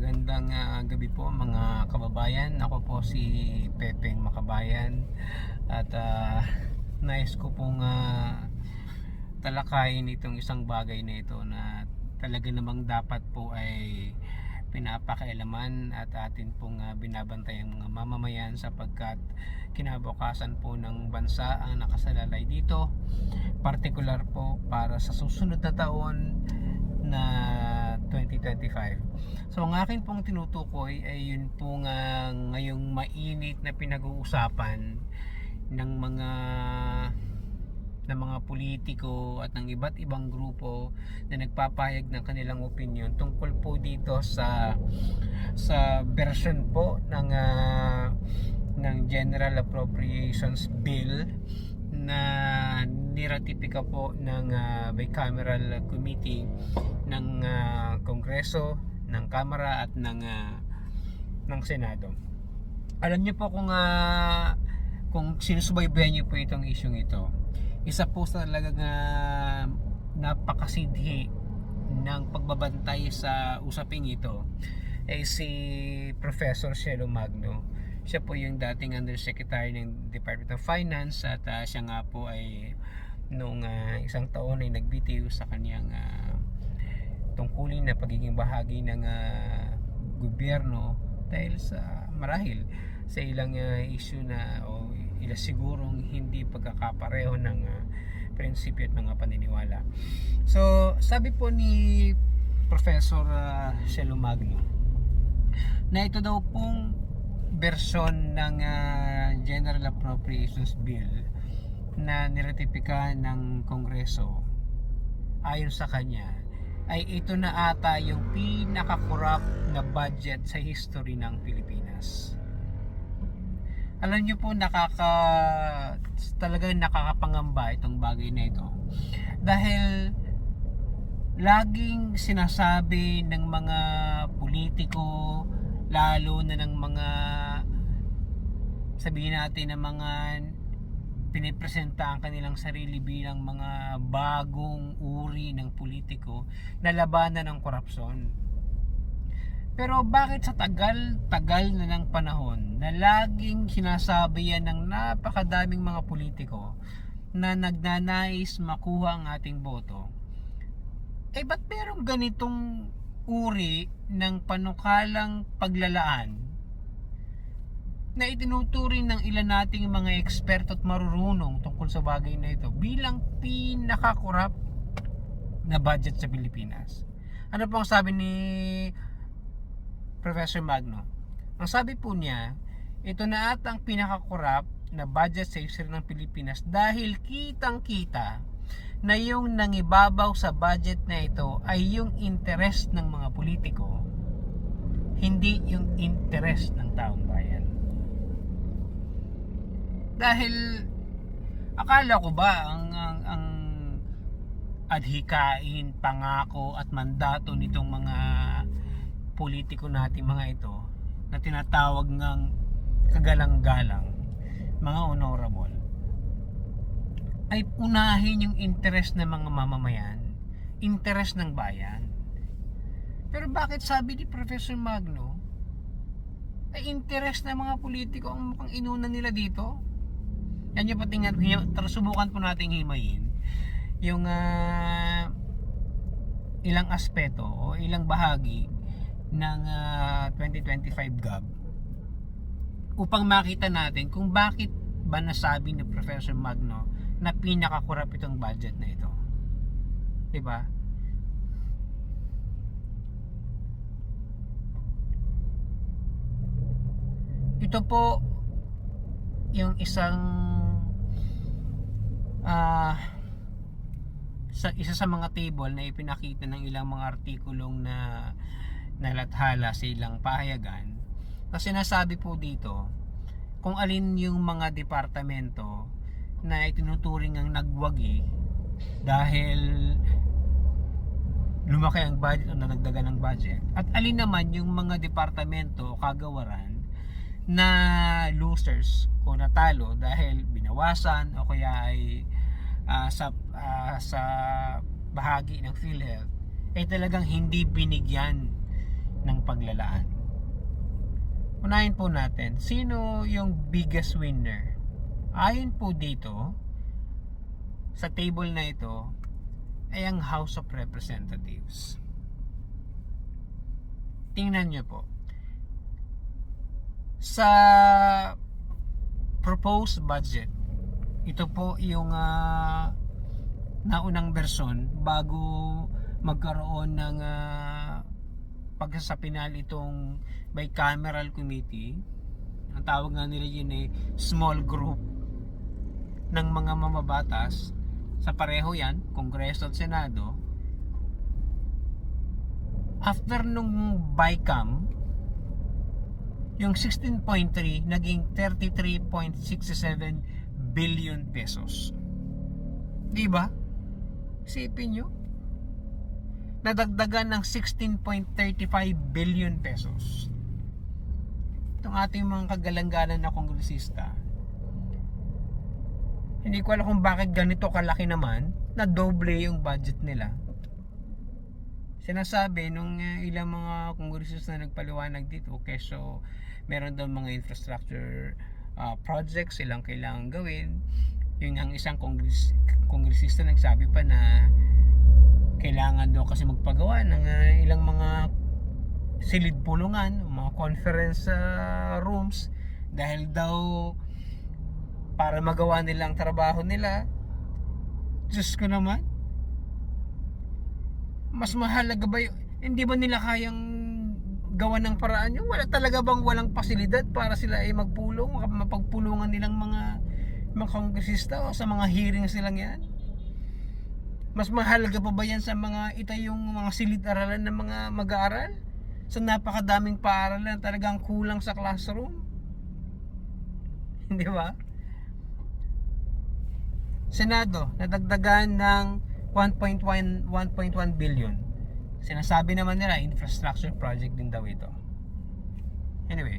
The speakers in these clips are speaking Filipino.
Magandang gabi po mga kababayan. Ako po si Pepeng Makabayan at nais ko pong talakayin itong isang bagay na ito na talaga namang dapat po ay pinapakialaman at atin pong binabantay ang mga mamamayan, sapagkat kinabukasan po ng bansa ang nakasalalay dito, partikular po para sa susunod na taon na 2025. So ang akin pong tinutukoy ay yun po nga ngayong mainit na pinag-uusapan ng mga politiko at ng iba't ibang grupo na nagpapahayag ng kanilang opinion tungkol po dito sa version po ng General Appropriations Bill na niratipika po ng bicameral committee ng Kongreso, ng Kamara at ng Senado. Alam niyo po kung sinusubaybayan niyo po itong isyung ito, isa po sa talagang napakasidhi ng pagbabantay sa usaping ito ay si Professor Cielo Magno. Siya po yung dating Undersecretary ng Department of Finance at siya nga po ay noong isang taon ay nagbitiw sa kanyang tungkulin na pagiging bahagi ng gobyerno dahil marahil sa ilang issue na o ila sigurong hindi pagkakapareho ng prinsipyo at mga paniniwala. So sabi po ni Professor Cielo Magno na ito daw pong bersyon ng General Appropriations Bill na niratipika ng Kongreso, ayon sa kanya ay ito na ata yung pinaka-corrupt na budget sa history ng Pilipinas. Alam niyo po, talagang nakakapangamba itong bagay na ito dahil laging sinasabi ng mga politiko, lalo na ng mga sabihin natin ng mga pinipresenta ang kanilang sarili bilang mga bagong uri ng politiko na labanan ng korupsyon. Pero bakit sa tagal na ng panahon na laging sinasabi yan ng napakadaming mga politiko na nagnanais makuha ang ating boto, ba't merong ganitong uri ng panukalang paglalaan na itinuturing ng ilan nating mga eksperto at marurunong tungkol sa bagay na ito bilang pinaka-corrupt na budget sa Pilipinas? Ano po ang sabi ni Professor Magno? Ang sabi po niya, ito na ata ang pinaka-corrupt na budget sa history ng Pilipinas dahil kitang-kita na yung nangibabaw sa budget na ito ay yung interest ng mga politiko, hindi yung interest ng taong bayan. Dahil akala ko ba ang adhikain, pangako at mandato nitong mga politiko natin mga ito na tinatawag ng kagalang-galang, mga honorable, ay unahin yung interest ng mga mamamayan, interest ng bayan. Pero bakit sabi ni Professor Magno ay interest ng mga politiko ang mukhang inuna nila dito? Yan yung patingan, subukan po nating himayin yung ilang aspeto o ilang bahagi ng 2025 GAB upang makita natin kung bakit ba nasabi ni Professor Magno na pinaka-corrupt itong budget na ito. Diba? Ito po yung isang isa sa mga table na ipinakita ng ilang mga artikulong na nalathala sa ilang pahayagan, kasi sinasabi po dito kung alin yung mga departamento na itinuturing ang nagwagi dahil lumaki ang budget o nadagdagan ng budget, at alin naman yung mga departamento o kagawaran na losers o natalo dahil binawasan o kaya ay sa bahagi ng PhilHealth ay talagang hindi binigyan ng paglalaan. Unahin po natin, sino yung biggest winner? Ayon po dito, sa table na ito, ay ang House of Representatives. Tingnan nyo po. Sa proposed budget, ito po yung naunang version bago magkaroon ng pagsasapinal itong bicameral committee. Ang tawag nga nila yun ay small group ng mga mamabatas sa pareho yan, Kongreso at Senado. After nung BICAM, yung 16.3 naging 33.67 billion pesos. Diba? Isipin nyo, nadagdagan ng 16.35 billion pesos. Itong ating mga kagalang-galang na kongresista, hindi ko alam kung bakit ganito kalaki naman na doble yung budget nila. Sinasabi nung ilang mga kongresista na nagpaliwanag dito, so meron daw mga infrastructure projects silang kailangan gawin. Yung ang isang kongresista nagsabi pa na kailangan daw kasi magpagawa ng ilang mga silid pulungan, mga conference rooms, dahil daw para magawa nilang trabaho nila. Diyos ko naman, mas mahalaga ba hindi ba nila kayang gawa ng paraan yun? Wala talaga bang walang pasilidad para sila ay magpulong, mapagpulungan nilang mga kongresista o sa mga hearings nilang yan? Mas mahalaga pa ba yan sa mga itayong mga silid-aralan ng mga mag-aaral? Sa napakadaming paaralan talagang kulang sa classroom? Hindi ba? Senado, nadagdagan ng 1.1 billion. Sinasabi naman nila infrastructure project din daw ito. Anyway,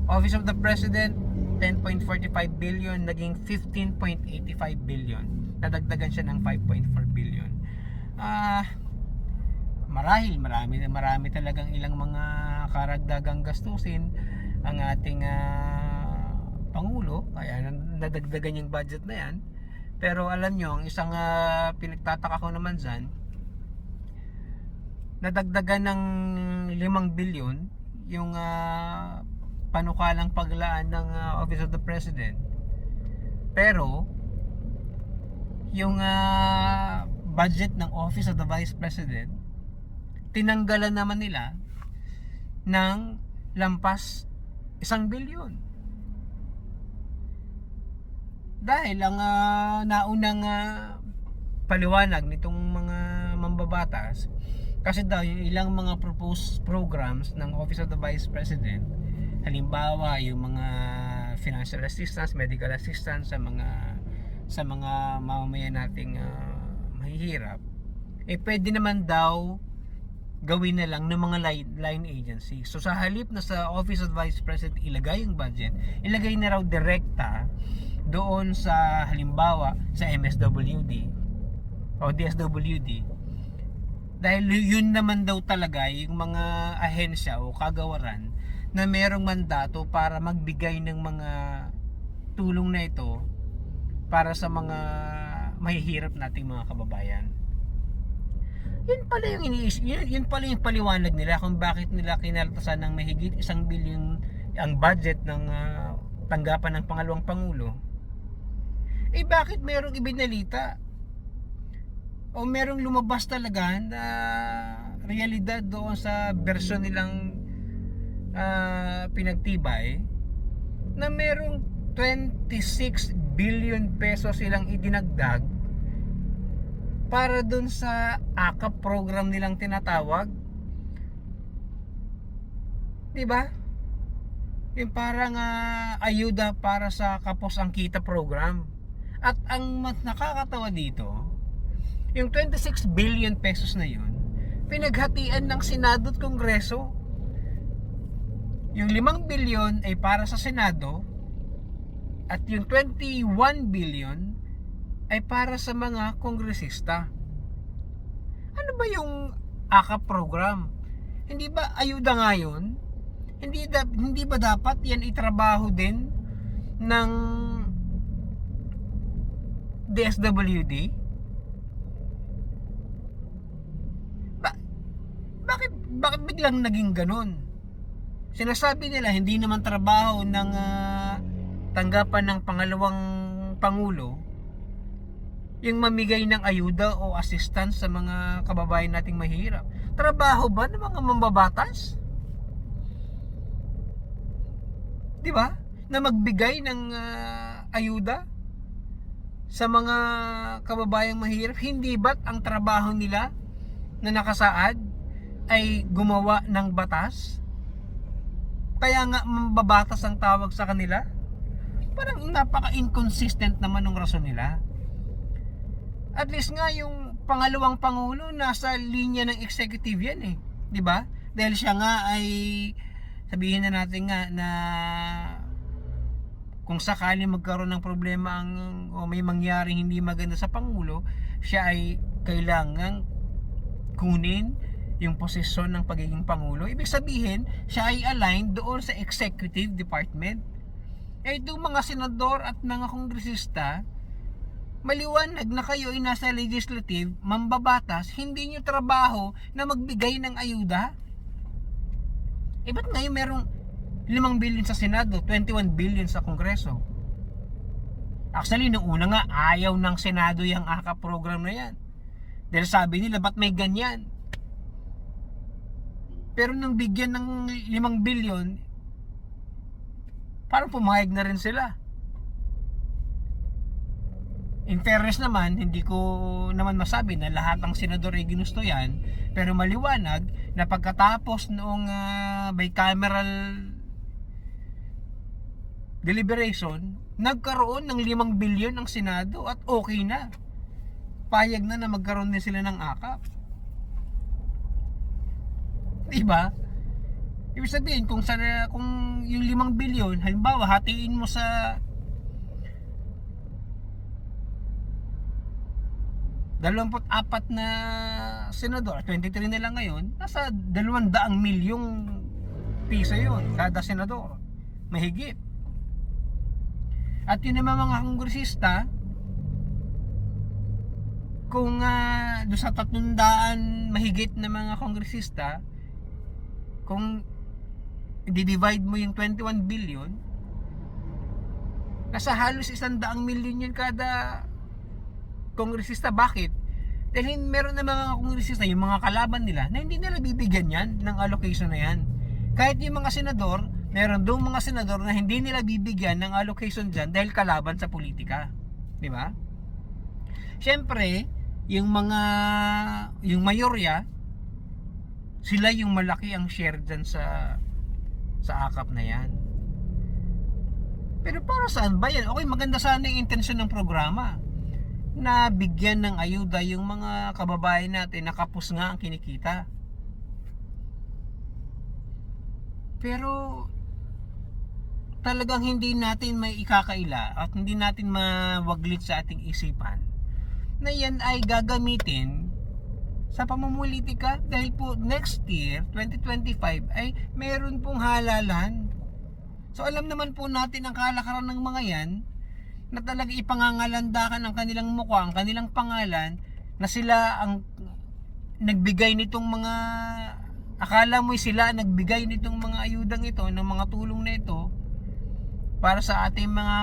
Office of the President, 10.45 billion naging 15.85 billion. Nadagdagan siya ng 5.4 billion. Marahil marami talagang ilang mga karagdagang gastusin ang ating Pangulo, kaya nadagdagan yung budget na yan. Pero alam nyo, ang isang pinagtataka ko naman dyan, nadagdagan ng 5 billion yung panukalang paglaan ng Office of the President. Pero yung budget ng Office of the Vice President, tinanggalan naman nila ng lampas 1 billion. Dahil ang naunang paliwanag nitong mga mambabatas, kasi daw yung ilang mga proposed programs ng Office of the Vice President, halimbawa yung mga financial assistance, medical assistance sa mga mamamayan nating mahihirap, pwede naman daw gawin na lang ng mga line agency. So sa halip na sa Office of Vice President ilagay yung budget, ilagay na raw direkta doon sa halimbawa sa MSWD o DSWD, dahil yun naman daw talaga yung mga ahensya o kagawaran na merong mandato para magbigay ng mga tulong na ito para sa mga mahihirap nating mga kababayan. Yun pala yung paliwanag nila kung bakit nila kinaltasan ng mahigit 1 billion ang budget ng tanggapan ng pangalawang pangulo. Bakit merong ibinalita o merong lumabas talaga na realidad doon sa version nilang pinagtibay na merong 26 billion pesos silang idinagdag para doon sa AKAP program nilang tinatawag. Diba? Yung parang ayuda para sa Kapos ang Kita program. At ang mas nakakatawa dito, yung 26 billion pesos na yun, pinaghatian ng Senado at Kongreso. Yung 5 billion ay para sa Senado at yung 21 billion ay para sa mga kongresista. Ano ba yung AKAP program? Hindi ba ayuda nga yun? Hindi ba dapat yan itrabaho din ng DSWD? Ba- bakit biglang naging ganun? Sinasabi nila hindi naman trabaho ng tanggapan ng pangalawang pangulo yung mamigay ng ayuda o assistance sa mga kababayan nating mahirap. Trabaho ba ng mga mambabatas? 'Di ba? Na magbigay ng ayuda sa mga kababayang mahirap. Hindi ba't ang trabaho nila na nakasaad ay gumawa ng batas? Kaya nga mambabatas ang tawag sa kanila? Parang napaka-inconsistent naman ng rason nila. At least nga yung pangalawang pangulo nasa linya ng executive yan eh, 'di ba? Dahil siya nga ay sabihin na natin nga na kung sakali magkaroon ng problema o may mangyaring hindi maganda sa pangulo, siya ay kailangang kunin yung posisyon ng pagiging pangulo. Ibig sabihin, siya ay aligned doon sa executive department. Eh itong mga senador at mga kongresista, maliwanag na kayo ay nasa legislative, mambabatas, hindi nyo trabaho na magbigay ng ayuda. Eh ba't ngayon merong 5 billion sa Senado, 21 billion sa Kongreso? Actually, nung una nga, ayaw ng Senado yung AKAP program na yan. Dahil sabi nila, ba't may ganyan? Pero nung bigyan ng 5 billion, parang pumayag na rin sila. In fairness naman, hindi ko naman masabi na lahat ng senador ay ginusto yan, pero maliwanag na pagkatapos noong bicameral deliberation, nagkaroon ng 5 billion ang Senado at okay na. Payag na magkaroon din sila ng AKAP. Diba? Ibig sabihin, kung yung 5 billion, halimbawa, hatiin mo sa 24 na senador, 23 na lang ngayon, nasa 200 milyong piso yun kada senador, mahigit. At yun naman mga kongresista, kung doon sa 300 mahigit na mga kongresista, kung i-divide mo yung 21 billion, nasa halos 100 milyon yun kada kongresista. Bakit? Dahil meron na mga kongresista, yung mga kalaban nila, na hindi nila bibigyan yan ng allocation na yan. Kahit yung mga senador, meron doong mga senador na hindi nila bibigyan ng allocation dyan dahil kalaban sa politika. Di ba? Siyempre, yung mayorya, sila yung malaki ang share dyan sa AKAP na yan. Pero para saan ba yan? Okay, maganda sana yung intensyon ng programa na bigyan ng ayuda yung mga kababayan natin na kapos nga ang kinikita. Pero talagang hindi natin may ikakaila at hindi natin mawaglit sa ating isipan na yan ay gagamitin sa pamumulitika, dahil po next year 2025 ay meron pong halalan. So alam naman po natin ang kalakaran ng mga yan, na talaga ipangangalandakan ang kanilang mukha, ang kanilang pangalan, na sila ang nagbigay nitong mga, akala mo'y sila nagbigay nitong mga ayudang ito, ng mga tulong na ito para sa ating mga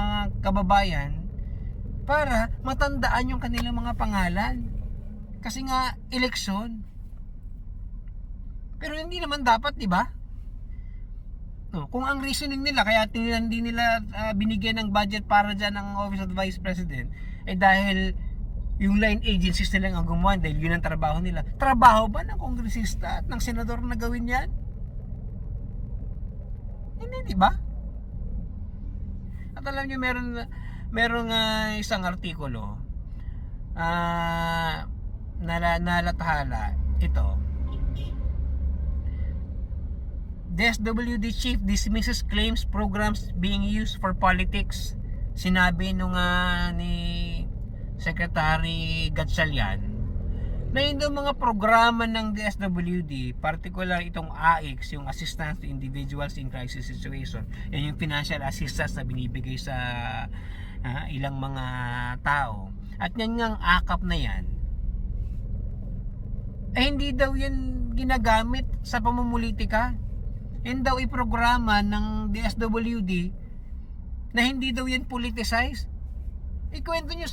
kababayan, para matandaan yung kanilang mga pangalan. Kasi nga eleksyon. Pero hindi naman dapat, di ba? No, kung ang reasoning nila kaya hindi nila binigyan ng budget para dyan ng Office of the Vice President ay dahil yung line agencies nila ang gumawa, dahil yun ang trabaho nila. Trabaho ba ng kongresista at ng senador na gawin yan? Hindi, di ba? At alam nyo, merong isang artikulo nalathala ito. DSWD chief dismisses claims programs being used for politics. Sinabi nung ni Secretary Gatchalian na yun daw mga programa ng DSWD, particular itong AICS, yung Assistance to Individuals in Crisis Situation, yan yung financial assistance na binibigay sa ilang mga tao, at yan ngang akap na yan, ay hindi daw yan ginagamit sa pamumulitika. Yan daw iprograma ng DSWD na hindi daw yan politicized. Ikwento nyo,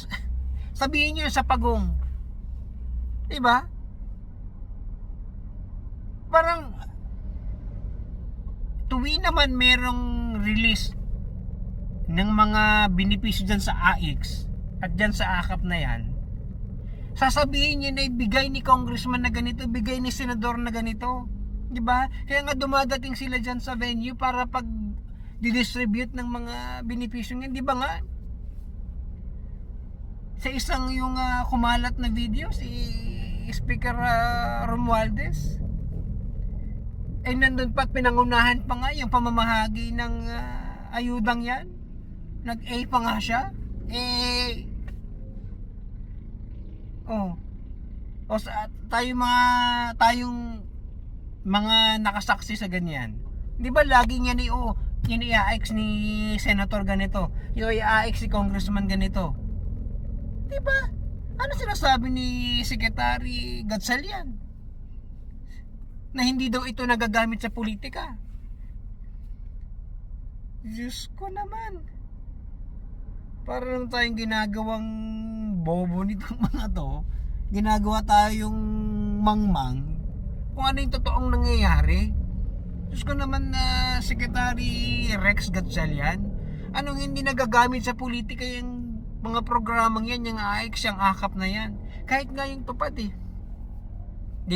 sabihin nyo sa pagong, diba? Parang tuwi naman merong release ng mga benepisyo dyan sa AICS at dyan sa akap na yan, sasabihin niya na ibigay ni congressman na ganito, bigay ni senador na ganito, di ba? Kaya nga dumadating sila dyan sa venue para pag didistribute ng mga benepisyo niya, di ba nga? Sa isang yung kumalat na video, si Speaker Romualdez, ay nandun pa, pinangunahan pa nga yung pamamahagi ng ayudang yan, nag-A pa nga siya, tayong mga nakasaksi sa ganyan. 'Di ba lagi niya yan i-AICS ni senator ganito, yung i-AICS si congressman ganito. 'Di ba? Ano sinasabi ni Secretary Gatchalian? Na hindi daw ito nagagamit sa politika. Diyos ko naman. Parang tayong ginagawang bobo nitong mga to. Ginagawa tayong mangmang kung ano yung totoong nangyayari. Diyos ko naman na Secretary Rex Gatchalian, anong hindi nagagamit sa politika yung mga programang yan, yung AICS, yung akap na yan. Kahit nga yung tupad di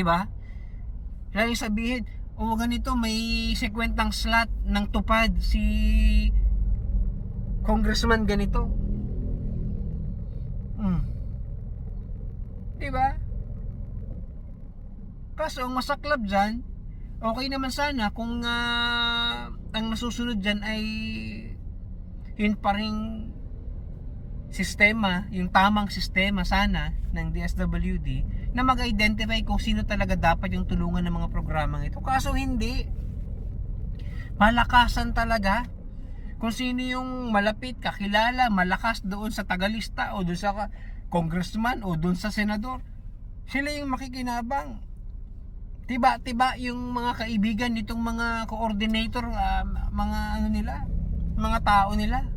ba? Lagi sabihin, ganito, may sekwentang slot ng tupad si congressman ganito. Diba? Kaso ang masaklap dyan, okay naman sana kung ang nasusunod dyan ay yun pa ring sistema, yung tamang sistema sana ng DSWD na mag-identify kung sino talaga dapat yung tulungan ng mga programang ito. Kaso hindi. Malakasan talaga. Kung sino yung malapit, kakilala, malakas doon sa tagalista o doon sa congressman o doon sa senador, sila yung makikinabang. Tiba yung mga kaibigan nitong mga coordinator, mga mga tao nila.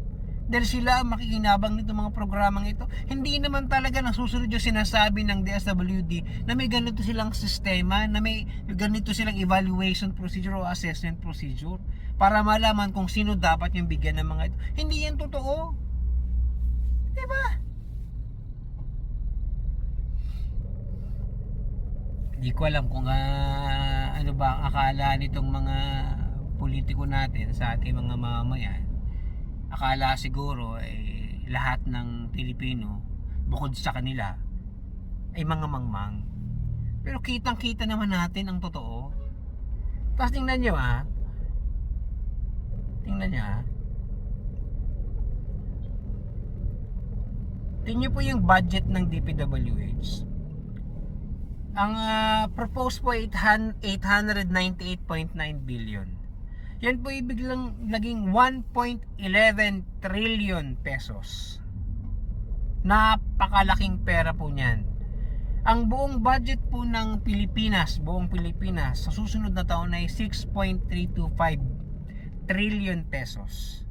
Dahil sila ang makikinabang nitong mga programang ito. Hindi naman talaga nasusunod yung sinasabi ng DSWD na may ganito silang sistema, na may ganito silang evaluation procedure o assessment procedure para malaman kung sino dapat yung bigyan ng mga ito. Hindi yan totoo. Diba? Hindi ko alam kung ano ba ang akala nitong mga politiko natin sa ating mga mamamayan. Akala siguro lahat ng Pilipino bukod sa kanila ay mga mangmang. Pero kitang-kita naman natin ang totoo. Tapos tingnan nyo tingnan nyo po yung budget ng DPWH. Ang proposed po 898.9 billion. Yan po biglang naging 1.11 trillion pesos. Napakalaking pera po niyan. Ang buong budget po ng buong Pilipinas sa susunod na taon ay 6.325 trillion pesos.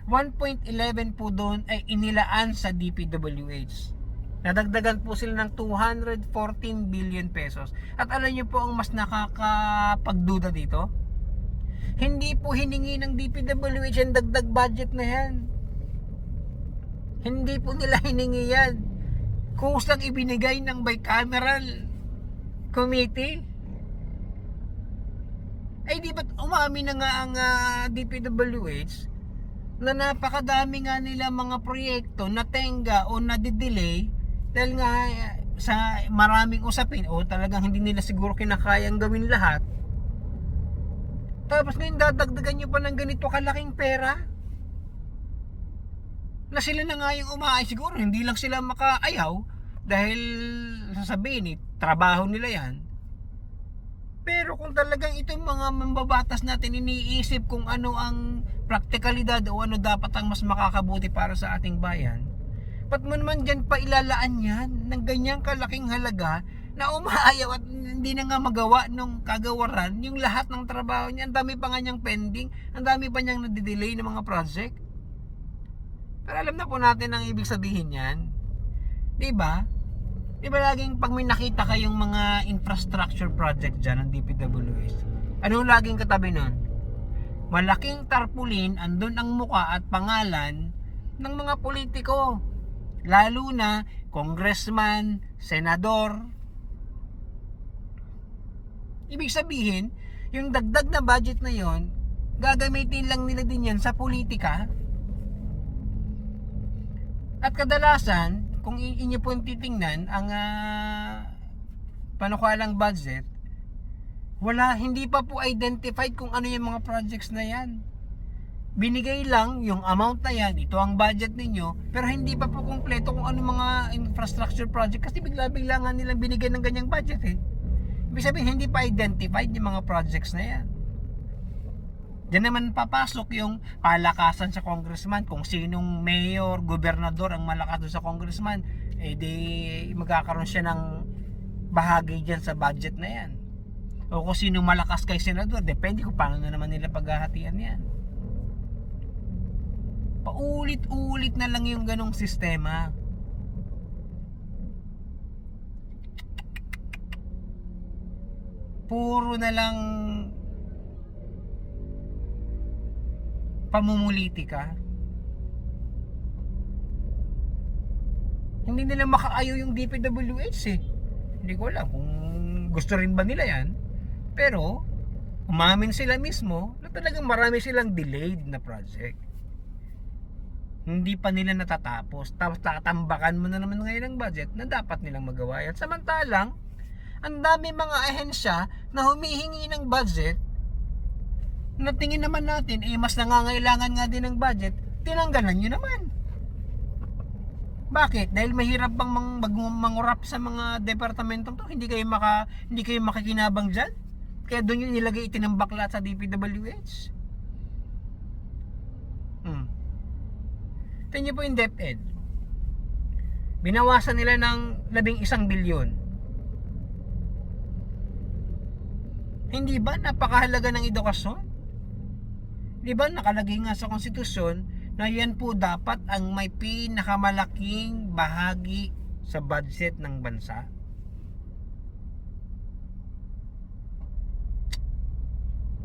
1.11 po doon ay inilaan sa DPWH. Nadagdagan po sila ng 214 billion pesos. At alam niyo po ang mas nakakapagduda dito? Hindi po hiningi ng DPWH ang dagdag budget na yan. Hindi po nila hiningi yan. Kusang ibinigay ng bicameral committee. Ay di ba't umamin na nga ang DPWH na napakadami nga nila mga proyekto na tenga o na-delay dahil nga sa maraming usapin o talagang hindi nila siguro kinakayang gawin lahat. Tapos ngayon dadagdagan nyo pa ng ganito kalaking pera na sila na nga yung siguro hindi lang sila makaayaw dahil sasabihin trabaho nila yan. Pero kung talagang itong mga mambabatas natin iniisip kung ano ang praktikalidad o ano dapat ang mas makakabuti para sa ating bayan, ba't mo naman dyan pa ilalaan yan ng ganyang kalaking halaga na umaayaw at hindi na nga magawa nung kagawaran yung lahat ng trabaho niya? Ang dami pa nga niyang pending, ang dami pa niyang nadidelay ng mga project. Pero alam na po natin ang ibig sabihin yan, di ba? Di ba laging pag may nakita kayong mga infrastructure project dyan ng DPWH, ano laging katabi nun? Malaking tarpaulin, andun ang muka at pangalan ng mga politiko, lalo na congressman, senador. Ibig sabihin, yung dagdag na budget na yon, gagamitin lang nila din yan sa politika. At kadalasan, kung inyo po titingnan ang panukalang budget, hindi pa po identified kung ano yung mga projects na yan. Binigay lang yung amount na yan, ito ang budget ninyo, pero hindi pa po kumpleto kung ano mga infrastructure project kasi bigla-bigla nga nilang binigyan ng ganyang budget eh. Ibig sabihin, hindi pa identified yung mga projects na yan. Diyan naman papasok yung palakasan sa congressman. Kung sinong mayor, gobernador ang malakas sa congressman, di magkakaroon siya ng bahagi dyan sa budget na yan. O kung sinong malakas kay senador, depende kung paano na naman nila paghahatian yan. Paulit-ulit na lang yung ganong sistema. Puro na lang pamumulitika. Hindi nila makaayaw yung DPWH eh. Hindi ko alam kung gusto rin ba nila yan. Pero umamin sila mismo na talagang marami silang delayed na project. Hindi pa nila natatapos. Tapos tatambakan mo na naman ngayon ang budget na dapat nilang magawa yan. Samantalang ang dami mga ahensya na humihingi ng budget na tingin naman natin mas nangangailangan nga din ng budget, tinanggalan nyo naman. Bakit? Dahil mahirap bang mangurap sa mga departamentong to? Hindi kayo makikinabang dyan? Kaya doon yung nilagay itinambak lahat sa DPWH. Tingnan nyo po yung DepEd. Binawasan nila ng 11 bilyon. Hindi ba napakahalaga ng edukasyon? Di ba nakalagay nga sa konstitusyon na yan po dapat ang may pinakamalaking bahagi sa budget ng bansa?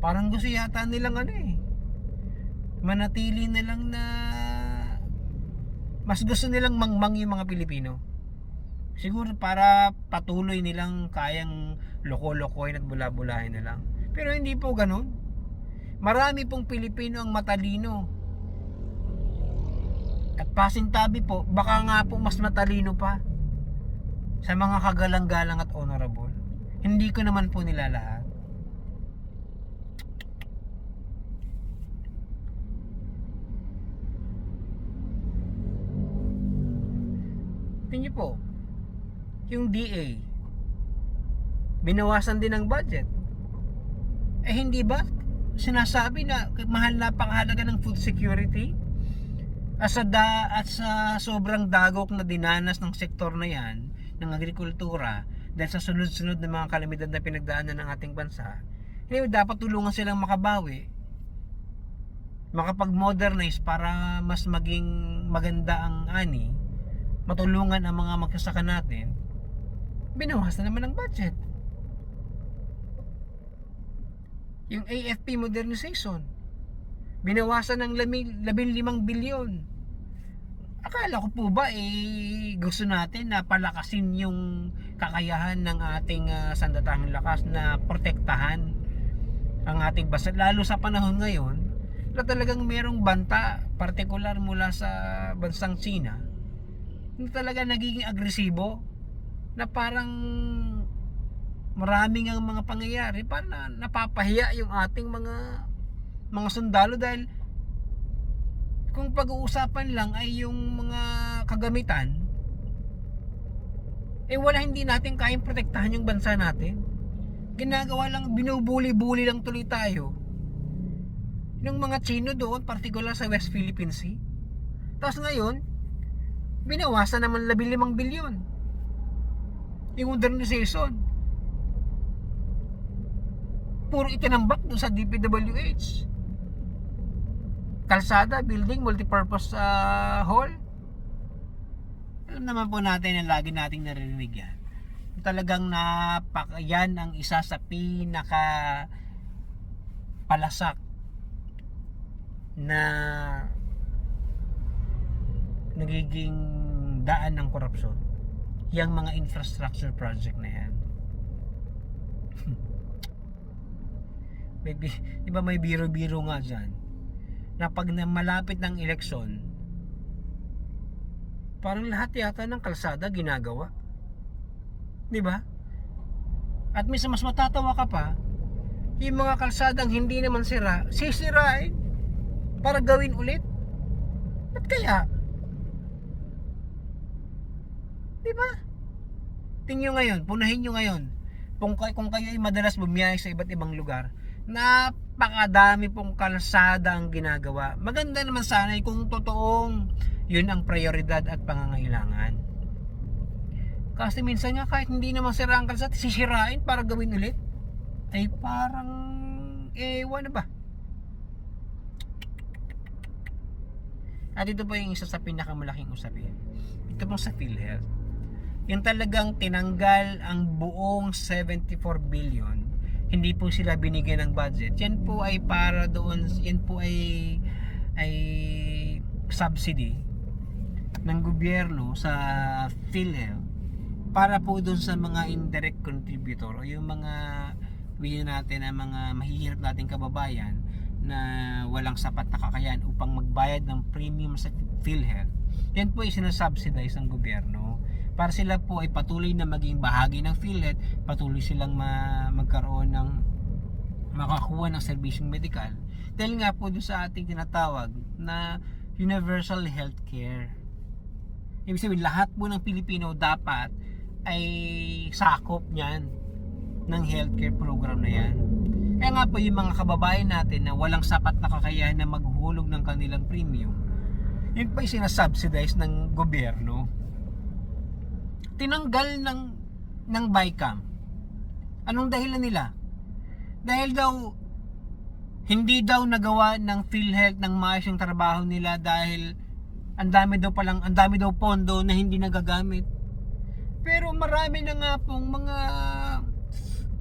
Parang gusto yata nilang manatili na lang na mas gusto nilang mangmang yung mga Pilipino. Siguro para patuloy nilang kayang loko-lokohin at bula-bulahin na lang. Pero hindi po ganun. Marami pong Pilipino ang matalino. At pasintabi po, baka nga po mas matalino pa sa mga kagalang-galang at honorable. Hindi ko naman po nila lahat. Tingnan po, yung DA, binawasan din ang budget. Hindi ba sinasabi na mahal na napakahalaga ng food security? At sa sobrang dagok na dinanas ng sektor na yan, ng agrikultura, dahil sa sunod-sunod na mga kalamidad na pinagdaanan ng ating bansa, dapat tulungan silang makabawi, makapag-modernize para mas maging maganda ang matulungan ang mga magsasaka natin. Binawasan naman ang budget. Yung AFP modernization, binawasan ng 15 bilyon. Akala ko po ba gusto natin na palakasin yung kakayahan ng ating sandatahang lakas na protektahan ang ating bansa, lalo sa panahon ngayon na talagang merong banta partikular mula sa bansang China na talaga nagiging agresibo, na parang maraming ang mga pangyayari para napapahiya yung ating mga sundalo, dahil kung pag-uusapan lang ay yung mga kagamitan, Wala, hindi natin kayang protektahan yung bansa natin. Ginagawa lang, binubuli-buli lang tuloy tayo ng mga Chino doon, particular sa West Philippine Sea. Tapos ngayon, binawasan naman 15 bilyon yung modernization. Puro itinambak doon sa DPWH. Kalsada, building, multipurpose hall. Alam naman po natin na lagi nating naririnig yan. Talagang yan ang isa sa pinaka palasak na nagiging daan ng korupsyon, yung mga infrastructure project na yan. Diba may biro-biro nga dyan na pag malapit ng eleksyon, parang lahat yata ng kalsada ginagawa, diba? At minsan mas matatawa ka pa, yung mga kalsadang hindi naman sira, sisirain para gawin ulit. Ba't kaya? Diba? Tingnan nyo ngayon, punahin nyo ngayon, kung kayo ay madalas bumiyahe sa iba't ibang lugar, napakadami pong kalsada ang ginagawa. Maganda naman sana kung totoong yun ang prioridad at pangangailangan. Kasi minsan nga kahit hindi naman sira ang kalsada, sisirain para gawin ulit. Ay parang ewan na ba? At ito po yung isa sa pinakamalaking usapin. Ito po sa PhilHealth. Yung talagang tinanggal ang buong 74 billion, hindi po sila binigyan ng budget. Yan po ay para doon, yan po ay subsidy ng gobyerno sa PhilHealth para po doon sa mga indirect contributor o yung mga natin na mga mahihirap nating kababayan na walang sapat na kakayahan upang magbayad ng premium sa PhilHealth. Yan po ay sinasubsidize ng gobyerno para sila po ay patuloy na maging bahagi ng PhilHealth, patuloy silang magkaroon ng makakuha ng serbisyong medikal dahil nga po doon sa ating tinatawag na universal healthcare. Ibig sabihin, lahat po ng Pilipino dapat ay sakop niyan ng healthcare program na yan. Kaya nga po yung mga kababayan natin na walang sapat na kakayahan na maghulog ng kanilang premium, yun pa yung sinasubsidize ng gobyerno. Tinanggal ng BICAM. Anong dahilan nila? Dahil daw hindi daw nagawa ng PhilHealth ng maayos yung trabaho nila dahil ang dami daw pondo na hindi nagagamit. Pero marami na nga pong mga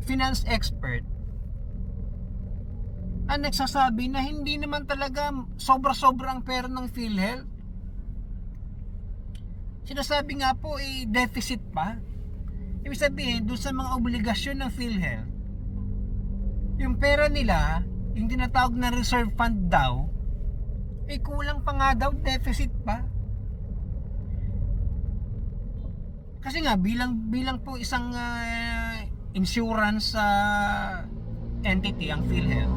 finance expert ang nagsasabi na hindi naman talaga sobra-sobra ang pera ng PhilHealth. Sinasabi nga po deficit pa. Ibig sabihin, doon sa mga obligasyon ng PhilHealth, yung pera nila, yung tinatawag na reserve fund daw, kulang pa nga daw, deficit pa. Kasi nga bilang po isang insurance entity ang PhilHealth,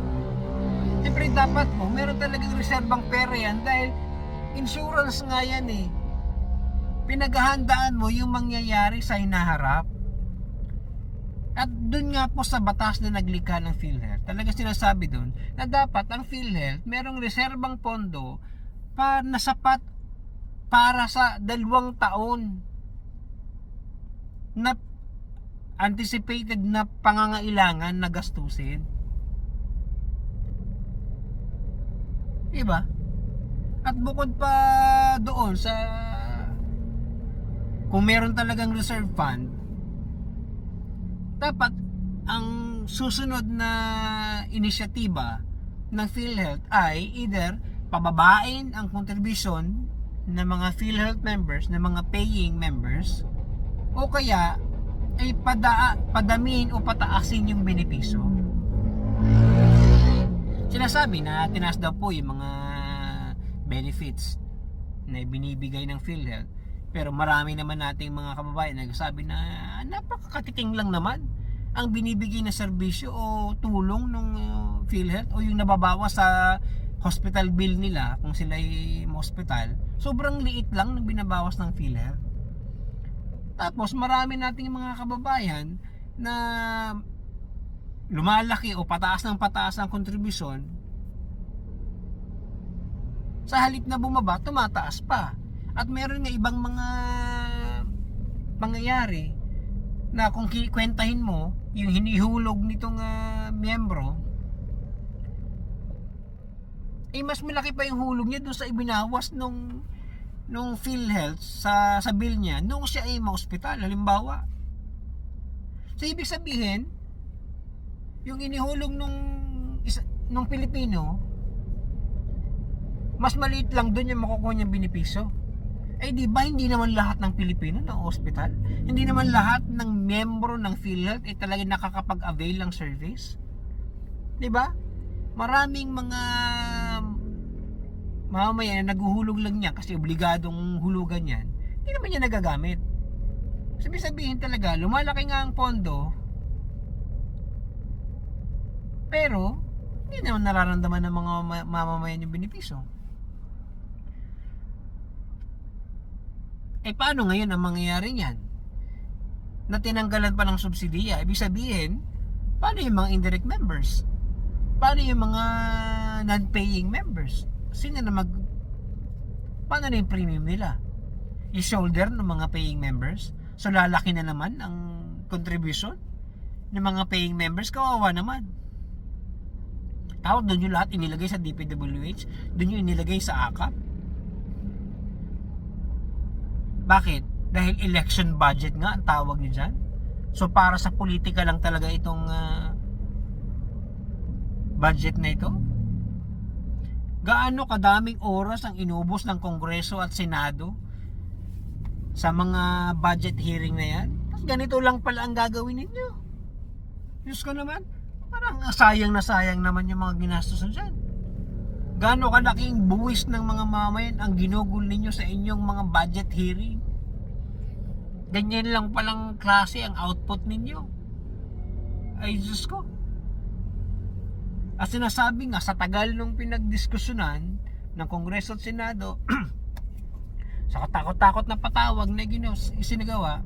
siyempre dapat po meron talagang reserbang pera yan dahil insurance nga yan pinaghahandaan mo yung mangyayari sa hinaharap. At dun nga po sa batas na naglikha ng PhilHealth, talaga sinasabi dun na dapat ang PhilHealth merong reserbang pondo na sapat para sa 2 taon na anticipated na pangangailangan na gastusin. Diba? At bukod pa doon sa kung meron talagang reserve fund, dapat ang susunod na inisyatiba ng PhilHealth ay either pababain ang contribution ng mga PhilHealth members, ng mga paying members, o kaya ay padamin o pataasin yung benepisyo. Sinasabi na tinaas daw po yung mga benefits na binibigay ng PhilHealth, pero marami naman nating mga kababayan nagsasabi na napakakatiting lang naman ang binibigay na serbisyo o tulong ng PhilHealth o yung nababawas sa hospital bill nila kung sila ay hospital. Sobrang liit lang ng binabawas ng PhilHealth. Tapos marami nating mga kababayan na lumalaki o pataas ng pataas ang kontribusyon, sa halip na bumaba, tumataas pa. At meron nga ibang mga pangyayari na kung kikwentahin mo yung hinihulog nitong miyembro, mas malaki pa yung hulog niya doon sa ibinawas nung PhilHealth sa bill niya nung siya ay ma-hospital, halimbawa. So ibig sabihin, yung inihulog nung Pilipino, mas maliit lang doon yung makukuha niyang benepisyo. Di ba hindi naman lahat ng Pilipino na hospital? Hindi naman lahat ng miyembro ng PhilHealth talagang nakakapag-avail ng service? Di ba? Maraming mga mamamayan na naguhulog lang niya kasi obligadong hulugan yan, hindi naman niya nagagamit. Sabihin talaga, lumalaki nga ang pondo, pero hindi naman nararamdaman ng mga mamamayan yung benepisyo. Paano ngayon ang mangyayari niyan? Na tinanggalan pa ng subsidiya. Ibig sabihin, paano yung mga indirect members? Paano yung mga non-paying members? Paano na yung premium nila? I-shoulder ng mga paying members? So lalaki na naman ang contribution ng mga paying members, kawawa naman. Tapos doon yung lahat inilagay sa DPWH, doon yung inilagay sa AKAP. Bakit? Dahil election budget nga ang tawag nyo dyan. So para sa politika lang talaga itong budget na ito. Gaano kadaming oras ang inubos ng Kongreso at Senado sa mga budget hearing na yan? Tapos ganito lang pala ang gagawin ninyo. Diyos ko naman, parang sayang na sayang naman yung mga ginastos dyan. Gaano kalaking buwis ng mga mamayan ang ginugol ninyo sa inyong mga budget hearing? Ganyan lang palang klase ang output ninyo. Ay Diyos ko. At sinasabi nga sa tagal nung pinagdiskusyonan ng Kongreso at Senado sa katakot-takot na patawag na isinagawa,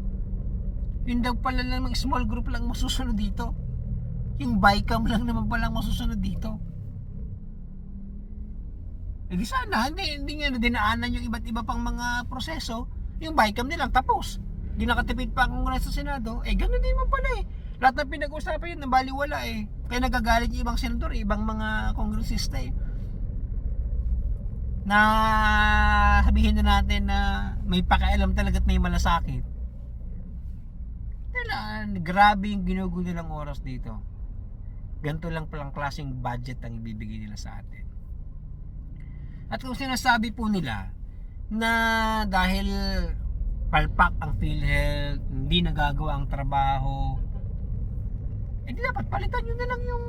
yun daw pala lang small group lang masusunod dito. Yung BICAM lang naman palang masusunod dito. Di sana hindi nga dinaanan yung iba't iba pang mga proseso. Yung BICAM nilang tapos. Di nakatipid pa ang Kongreso sa Senado. Ganun din man pala Lahat ng pinag-usapan yun, nabaliwala Kaya nagagalit yung ibang senador, ibang mga kongresista na sabihin na natin na may pakialam talaga at may malasakit. Grabe yung ginugulo nilang oras dito. Ganito lang palang klaseng budget ang ibibigay nila sa atin. At kung sinasabi po nila na dahil palpak ang PhilHealth, hindi nagagawa ang trabaho, di dapat palitan nyo na lang yung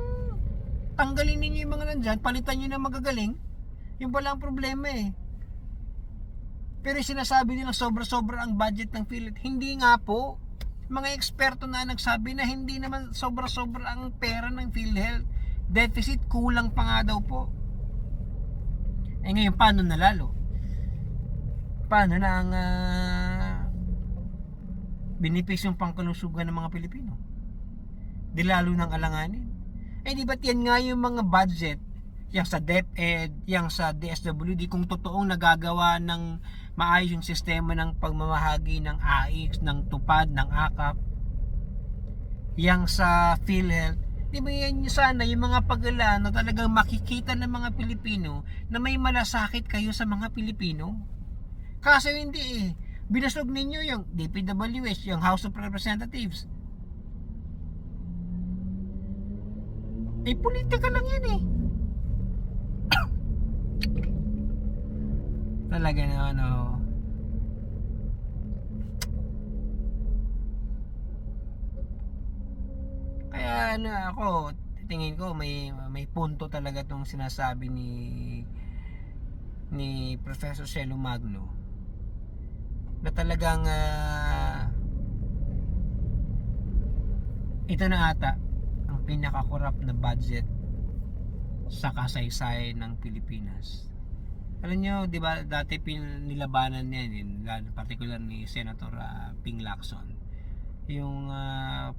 tanggalin ninyo yung mga nandyan, palitan nyo na magagaling. Yung pala ang problema Pero sinasabi nilang sobra-sobra ang budget ng PhilHealth. Hindi nga po. Mga eksperto na nagsabi na hindi naman sobra-sobra ang pera ng PhilHealth. Deficit, kulang pa nga daw po. Ngayon, paano na lalo? Paano na ang benepisyong pangkalusugan ng mga Pilipino? Di lalo nang alanganin. Di ba't yan nga yung mga budget, yung sa DepEd, yung sa DSWD, kung totoong nagagawa ng maayos yung sistema ng pagmamahagi ng AIX, ng tupad, ng AKAP, yung sa PhilHealth, di ba yan sana yung mga pag-ala na talagang makikita ng mga Pilipino na may malasakit kayo sa mga Pilipino? Kaso hindi binasog ninyo yung DPWH, yung House of Representatives. Politika lang yan talaga na kaya ako tingin ko may punto talaga tong sinasabi ni Professor Cielo Magno na talagang ito na ata ang pinaka-corrupt na budget sa kasaysayan ng Pilipinas. Alam nyo, di ba dati nilabanan yan, particular ni Senator Ping Lacson, yung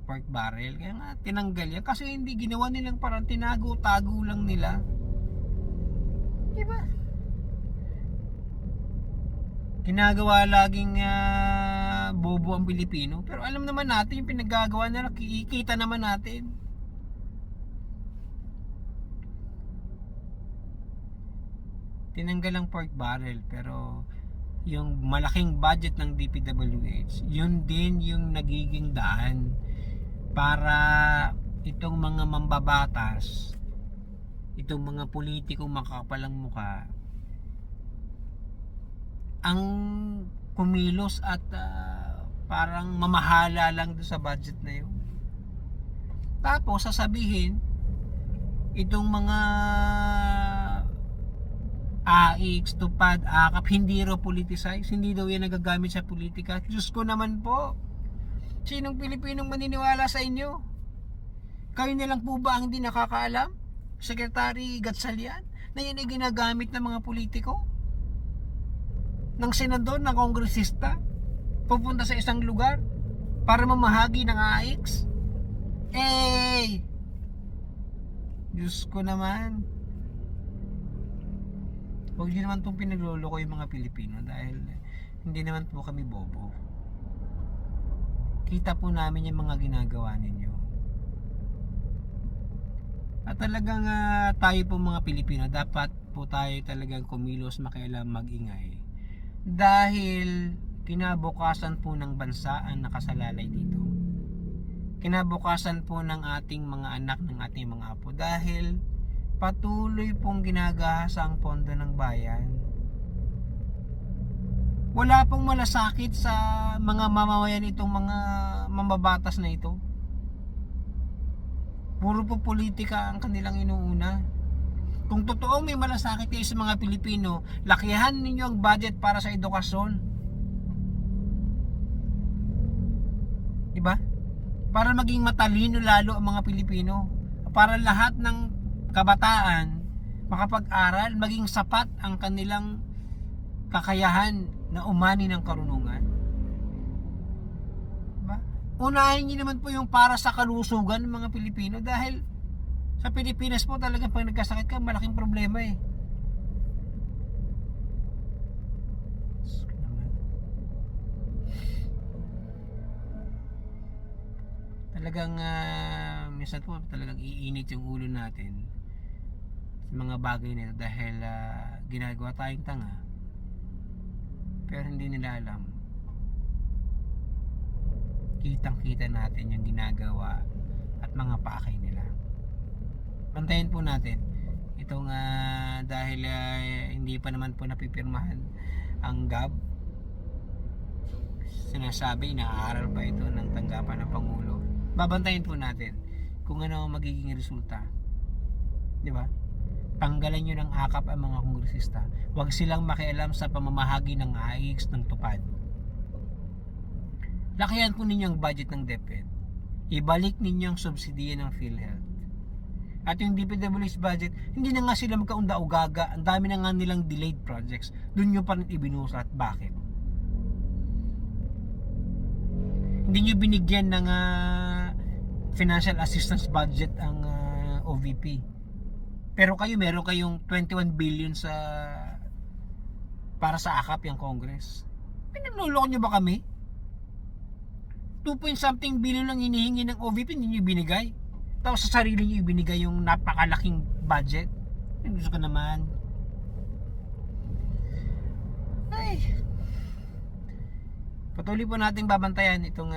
pork barrel. Kaya nga tinanggal yan kasi hindi ginawa nilang, parang tinago-tago lang nila. Di ba? Ginagawa laging bobo ang Pilipino, pero alam naman natin yung pinaggagawa nila, kikita naman natin. Tinanggal ang pork barrel, pero yung malaking budget ng DPWH, yun din yung nagiging daan para itong mga mambabatas, itong mga politikong makapalang muka ang kumilos at parang mamahala lang doon sa budget na yun. Tapos sasabihin itong mga AIX, tupad, akap, hindi raw politicize, hindi daw yan nagagamit sa politika. Diyos ko naman po, sinong Pilipinong maniniwala sa inyo? Kayo nilang po ba ang hindi nakakaalam? Secretary Gatchalian, na yan ay ginagamit ng mga politiko, ng senador, ng kongresista, pupunta sa isang lugar para mamahagi ng AIX. Diyos ko naman. Huwag nyo naman itong pinagloloko yung mga Pilipino, dahil hindi naman po kami bobo. Kita po namin yung mga ginagawa ninyo. At talagang tayo po mga Pilipino, dapat po tayo talagang kumilos, makialam, magingay. Dahil kinabukasan po ng bansa ang nakasalalay dito. Kinabukasan po ng ating mga anak, ng ating mga apo, dahil patuloy pong ginagahas ang pondo ng bayan. Wala pong malasakit sa mga mamamayan itong mga mambabatas na ito. Puro po politika ang kanilang inuuna. Kung totoong may malasakit kayo sa mga Pilipino, lakihan ninyo ang budget para sa edukasyon. Diba? Para maging matalino lalo ang mga Pilipino. Para lahat ng kabataan makapag-aral, maging sapat ang kanilang kakayahan na umani ng karunungan. Diba? Unahin niyo naman po yung para sa kalusugan ng mga Pilipino, dahil sa Pilipinas po talagang pag nagkasakit ka, malaking problema eh. Talagang minsan po talagang iinit yung ulo natin sa mga bagay nito, dahil ginagawa tayong tanga, pero hindi nila alam. Kitang kita natin yung ginagawa at mga pakay nila. Bantayan po natin itong dahil hindi pa naman po napipirmahan ang GAB. Sinasabi inaaral pa ito ng tanggapan ng Pangulo. Babantayan po natin kung ano magiging resulta. Di ba? Tanggalan nyo ng akap ang mga kongresista. Huwag silang makialam sa pamamahagi ng AIX, ng tupad. Lakihan po ninyo ang budget ng DepEd. Ibalik ninyo ang subsidiya ng PhilHealth. At yung DPWH budget, hindi na nga sila magkaunda-ugaga. Ang dami na nga nilang delayed projects. Doon nyo pa rin ibinusa. At bakit? Hindi nyo binigyan ng financial assistance budget ang OVP. Pero kayo, meron kayong 21 billion para sa AKAP yung Congress. Pinagluloko nyo ba kami? 2 billion lang hinihingi ng OVP, hindi nyo binigay. Tapos sa sarili nyo ibinigay yung napakalaking budget. Gusto ko naman. Patuloy po nating babantayan itong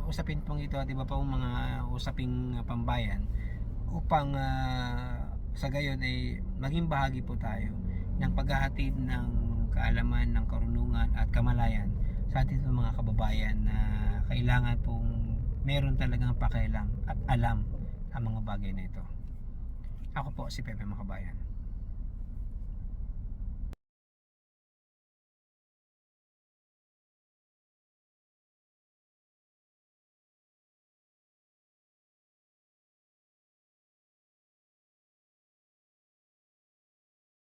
usapin pong ito, at iba pa pong mga usaping pambayan, upang sa gayon ay maging bahagi po tayo ng paghahatid ng kaalaman, ng karunungan at kamalayan sa ating mga kababayan na kailangan pong meron talagang pakialam at alam ang mga bagay na ito. Ako po si Pepe Makabayan.